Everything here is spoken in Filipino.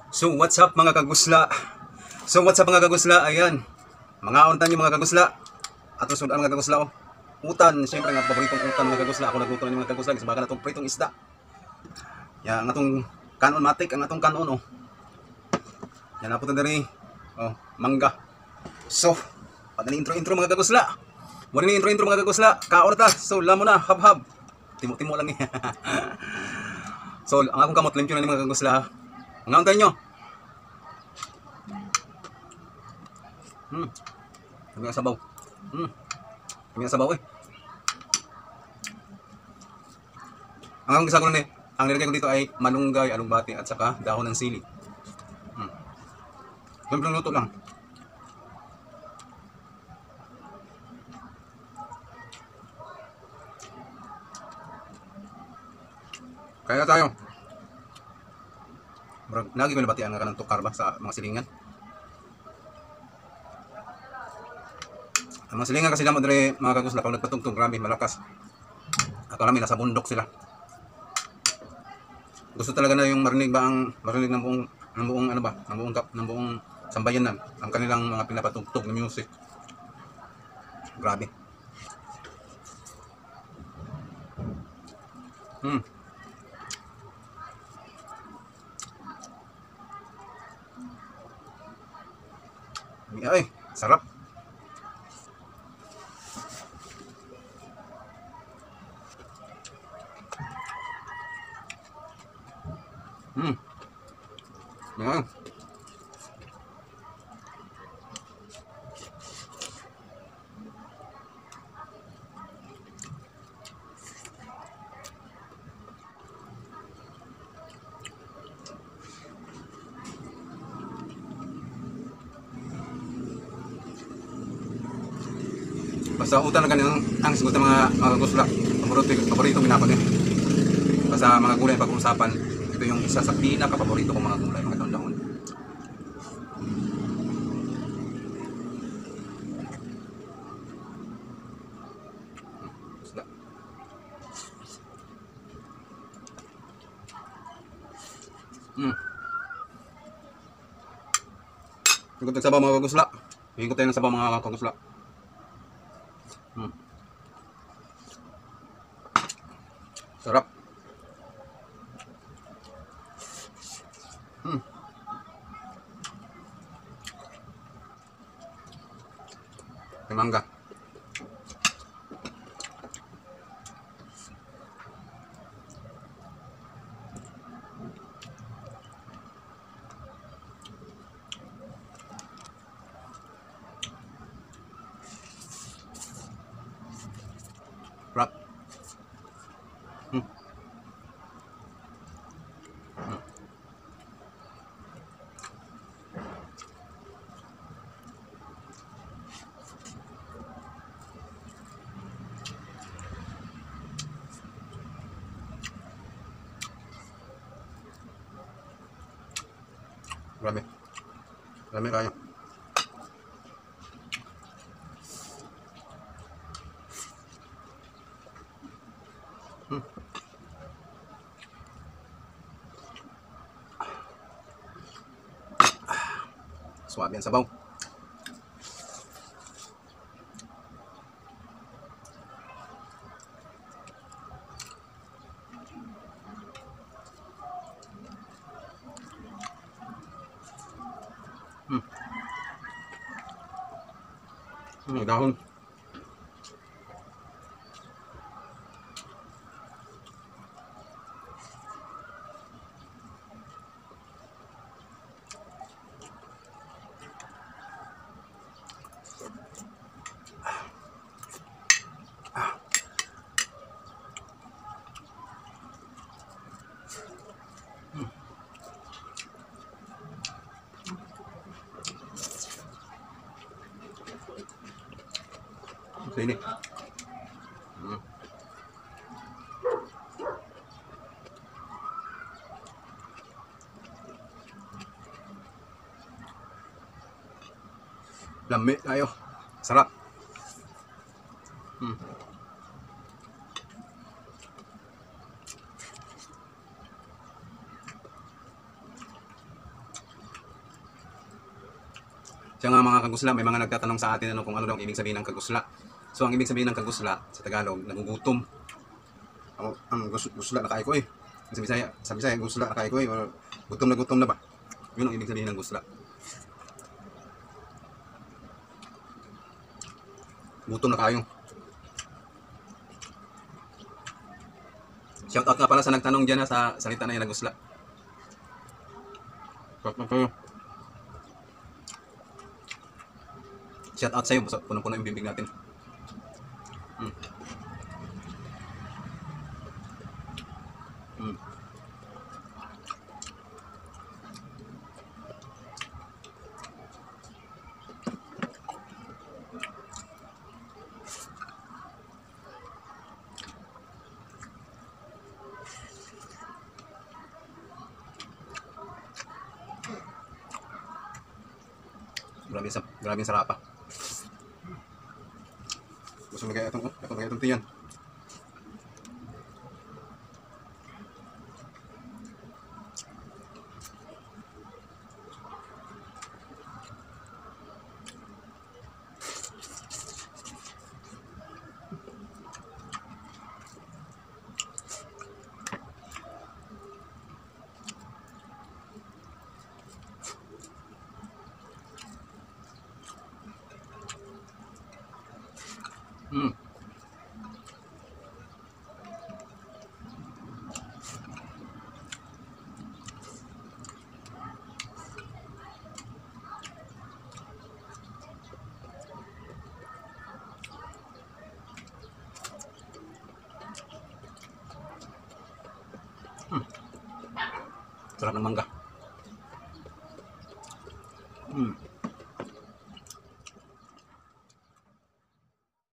So what's up mga kagusla? So what's up mga kagusla? Ayan. Mga untan yung mga kagusla. Ato sudan mga kagusla oh. Utan, siyempre nga paboritong utan mga kagusla. Ako nagluto na yung mga kagusla kasi baka na itong pritong isda. Ya, ang atong kanon matik, ang atong kanon oh. Yan na po dari. Oh, mangga. So, padali intro mga kagusla. Wala ni intro mga kagusla. Kaon ta. So, lamo na, hab-hab. Timo-timo lang eh. So, ang akong kamot limpyo na ni mga kagusla. Mga untan nyo. Kami ang sabaw. Kami ang sabaw eh. Ang gisa ko na ang nilagay ko dito ay malunggay, alugbati at saka dahon ng sili. Simpleng luto lang. Kaya tayo. Lagi ko nabatian nga kanang tukar ba sa mga silingan. Ang mga silingan kasi naman dire mga kagusla pag nagpatugtog grabe malakas. Akala nila nasa bundok sila. Gusto talaga na yung marinig ng buong ano ba, ng buong sambayan na ang kanilang mga pinapatugtog na music. Grabe. Ay, sarap. Yan. Basta utan na ganyan ang sigot ng mga kagusla. Paborito minapag eh. Basta mga gulay pag-uusapan, ito yung isa sa pinaka-paborito kong mga gulay, mga dahon-dahon. Isda. Higot ng sabaw mga kagusla. Higot tayo ng sabaw mga kagusla. Sarap. May mangga. Sarap. Grabe. Grabe kayo. Suwabe ang sabaw. Dahon. Sini. Lami tayo. Sarap. Siya nga mga kagusla, may mga nagtatanong sa atin ano kung ano daw ang ibig sabihin ng kagusla. So ang ibig sabihin ng kagusla sa Tagalog, nagugutom. Ang gusla na ko eh. Sa Bisaya, gusla na ko eh. Gutom na ba? Yun ang ibig sabihin ng gusla. Gutom na kayo. Shout out nga pala sa nagtanong dyan sa salita na yan na gusla. Shout out sa'yo, punong-puno yung bibig natin. Mm. Mm. Grabe yung sarapa. Gusto mo kaya itong tiyan. Mm. Sarap ng mangga.